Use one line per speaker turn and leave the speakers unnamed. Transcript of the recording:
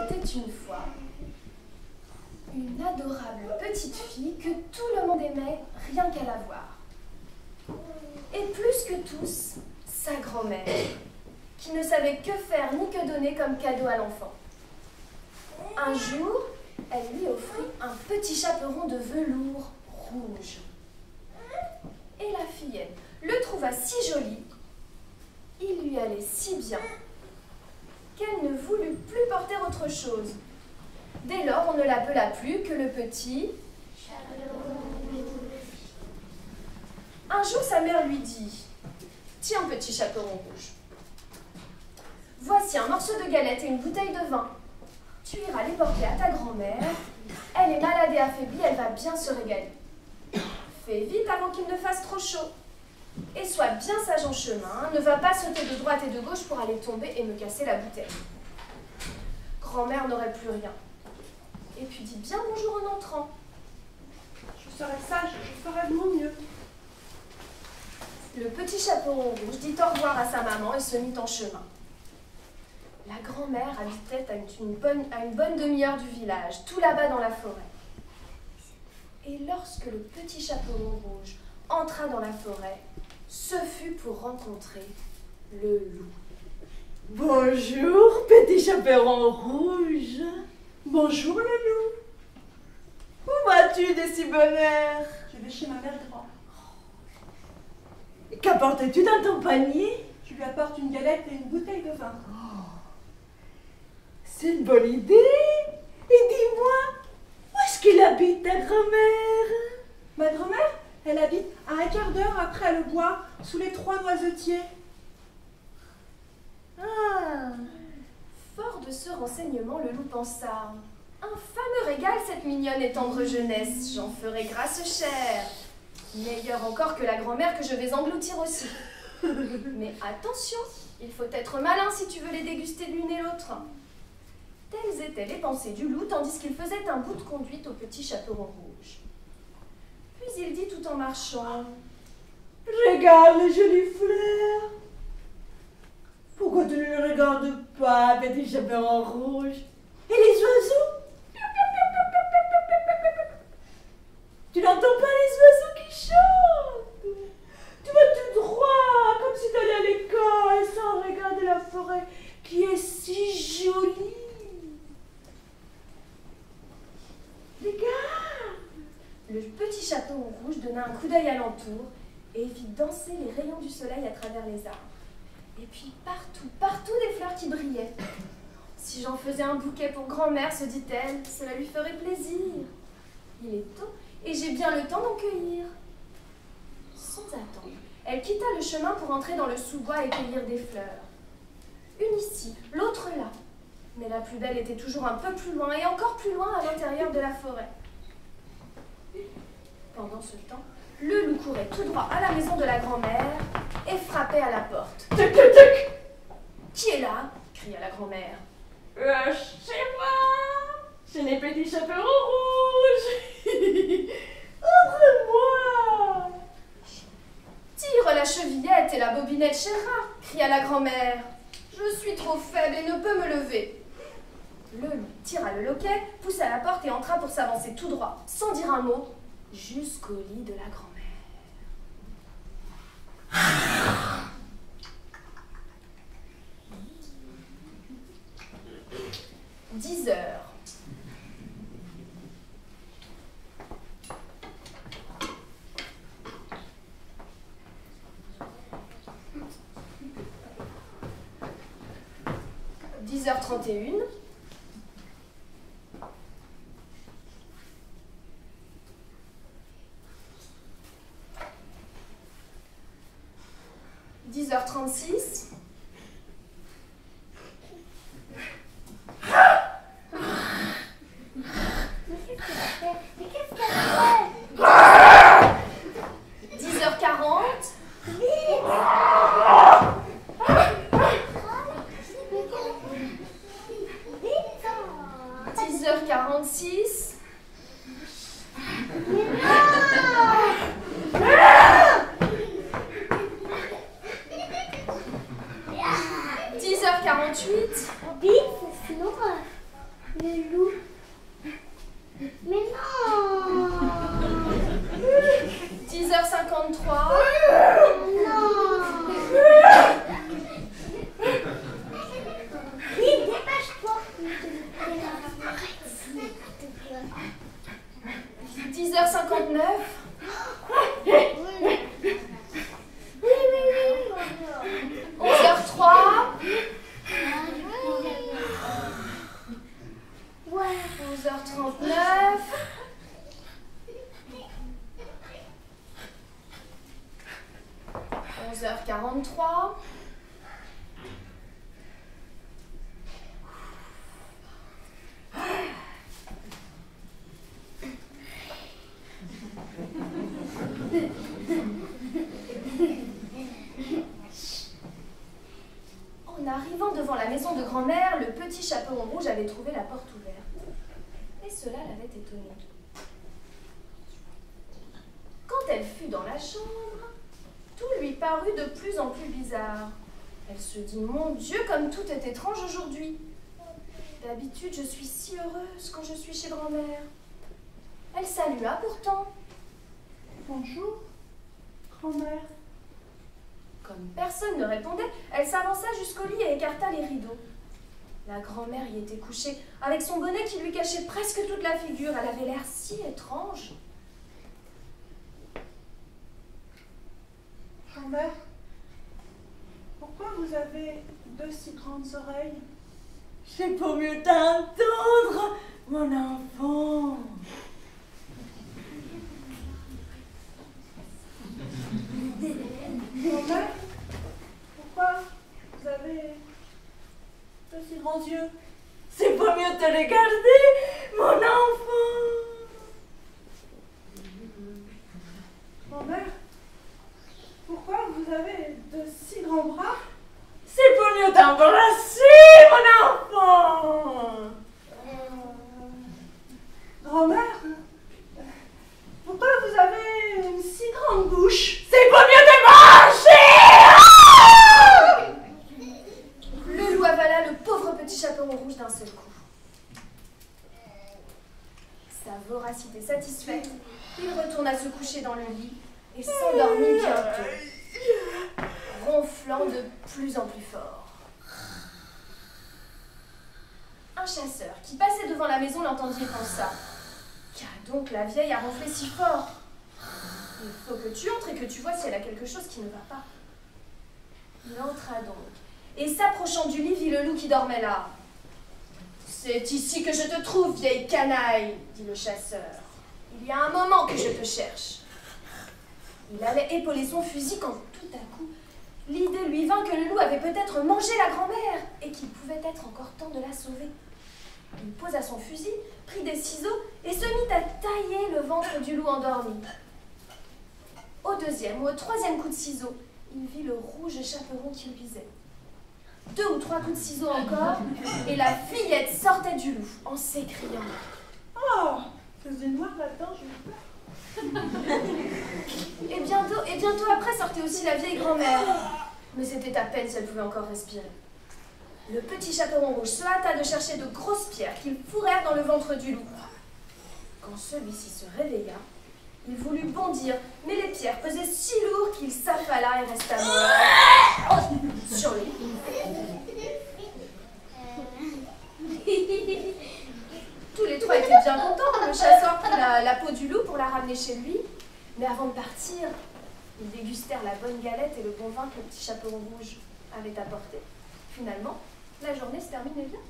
était une fois une adorable petite fille que tout le monde aimait rien qu'à la voir. Et plus que tous, sa grand-mère, qui ne savait que faire ni que donner comme cadeau à l'enfant. Un jour, elle lui offrit un petit chaperon de velours rouge. Et la fillette le trouva si joli, il lui allait si bien, qu'elle ne voulut plus porter autre chose. Dès lors, on ne l'appela plus que le petit chaperon. Un jour, sa mère lui dit « Tiens, petit chaperon rouge, voici un morceau de galette et une bouteille de vin. Tu iras les porter à ta grand-mère. Elle est malade et affaiblie, elle va bien se régaler. Fais vite avant qu'il ne fasse trop chaud. Et sois bien sage en chemin, ne va pas sauter de droite et de gauche pour aller tomber et me casser la bouteille. » Grand-mère n'aurait plus rien. Et puis dit bien bonjour en entrant.
Je serai sage, je ferai de mon mieux.
Le petit chaperon rouge dit au revoir à sa maman et se mit en chemin. La grand-mère habitait à une bonne demi-heure du village, tout là-bas dans la forêt. Et lorsque le petit chaperon rouge entra dans la forêt, ce fut pour rencontrer le loup.
Bonjour, petit chaperon rouge. Bonjour, le loup. Où vas-tu de si bonne heure?
Je vais chez ma mère grand.
Qu'apportes-tu dans ton panier?
Je lui apporte une galette et une bouteille de vin.
C'est une bonne idée. Et dis-moi, où est-ce qu'il habite ta grand-mère?
Ma grand-mère, elle habite à un quart d'heure après le bois, sous les 3 noisetiers.
Ah.
Fort de ce renseignement, le loup pensa « Un fameux régal, cette mignonne et tendre jeunesse, j'en ferai grâce chère. Meilleure encore que la grand-mère que je vais engloutir aussi. Mais attention, il faut être malin si tu veux les déguster l'une et l'autre. » Telles étaient les pensées du loup, tandis qu'il faisait un bout de conduite au petit chaperon rouge. Puis il dit tout en marchant
« Regarde les jolies fleurs. Pourquoi tu ne les regardes pas, petit chaperon rouge? Et les oiseaux? Tu n'entends pas les oiseaux qui chantent? Tu vas tout droit, comme si tu allais à l'école, sans regarder la forêt qui est si jolie. Regarde! »
Le petit chaperon rouge donna un coup d'œil alentour et vit danser les rayons du soleil à travers les arbres. Et puis partout des fleurs qui brillaient. Si j'en faisais un bouquet pour grand-mère, se dit-elle, cela lui ferait plaisir. Il est tôt et j'ai bien le temps d'en cueillir. Sans attendre, elle quitta le chemin pour entrer dans le sous-bois et cueillir des fleurs. Une ici, l'autre là. Mais la plus belle était toujours un peu plus loin et encore plus loin à l'intérieur de la forêt. Pendant ce temps, le loup courait tout droit à la maison de la grand-mère et frappait à la porte.
Tic, tic, tic.
Qui est là? Cria la grand-mère.
C'est moi! C'est les petits chaperons rouges! Ouvre-moi!
Tire la chevillette et la bobinette, chéra, cria la grand-mère. Je suis trop faible et ne peux me lever. Le loup tira le loquet, poussa la porte et entra pour s'avancer tout droit, sans dire un mot, jusqu'au lit de la grand-mère. 10 heures. Heures 31. 10h36.
Mais qu'est-ce qu'elle fait?
10h40. 10h46. 10h48.
Vite, c'est une horreur.
43. En arrivant devant la maison de grand-mère, le petit chaperon rouge avait trouvé la porte ouverte. Et cela l'avait étonnée. Quand elle fut dans la chambre, tout lui parut de plus en plus bizarre. Elle se dit, mon Dieu, comme tout est étrange aujourd'hui. D'habitude, je suis si heureuse quand je suis chez grand-mère. Elle salua pourtant.
Bonjour, grand-mère.
Comme personne ne répondait, elle s'avança jusqu'au lit et écarta les rideaux. La grand-mère y était couchée, avec son bonnet qui lui cachait presque toute la figure. Elle avait l'air si étrange.
Grand-mère, pourquoi vous avez de si grandes oreilles?
C'est pour mieux t'entendre, mon enfant.
Grand-mère, pourquoi vous avez de si grands yeux?
C'est pour mieux te regarder, mon enfant.
Grand-mère, pourquoi vous avez de si grands bras?
C'est pour mieux t'embrasser, mon enfant.
Grand-mère, pourquoi vous avez une si grande bouche?
C'est pour mieux te manger.
Le loup avala le pauvre petit chaperon rouge d'un seul coup. Sa voracité satisfaite, il retourna se coucher dans le lit et s'endormit bientôt, ronflant de plus en plus fort. Un chasseur qui passait devant la maison l'entendit et pensa, qu'a donc la vieille à ronfler si fort? Il faut que tu entres et que tu vois si elle a quelque chose qui ne va pas. Il entra donc, et s'approchant du lit, vit le loup qui dormait là. « C'est ici que je te trouve, vieille canaille, » dit le chasseur. « Il y a un moment que je te cherche. » Il allait épauler son fusil quand tout à coup, l'idée lui vint que le loup avait peut-être mangé la grand-mère et qu'il pouvait être encore temps de la sauver. Il posa son fusil, prit des ciseaux et se mit à tailler le ventre du loup endormi. Au deuxième ou au troisième coup de ciseau, il vit le rouge chaperon qui luisait. 2 ou 3 coups de ciseau encore, et la fillette sortait du loup en s'écriant.
Oh, faisait noir là-dedans, je me plains.
Et bientôt après sortait aussi la vieille grand-mère. Mais c'était à peine si elle pouvait encore respirer. Le petit chaperon rouge se hâta de chercher de grosses pierres qu'ils fourrèrent dans le ventre du loup. Quand celui-ci se réveilla, il voulut bondir, mais les pierres pesaient si lourd qu'il s'affala et resta mort. Sur le lit. Tous les trois étaient bien contents. Le chasseur prit la peau du loup pour la ramener chez lui. Mais avant de partir, ils dégustèrent la bonne galette et le bon vin que le petit chaperon rouge avait apporté. Finalement, la journée se terminait bien.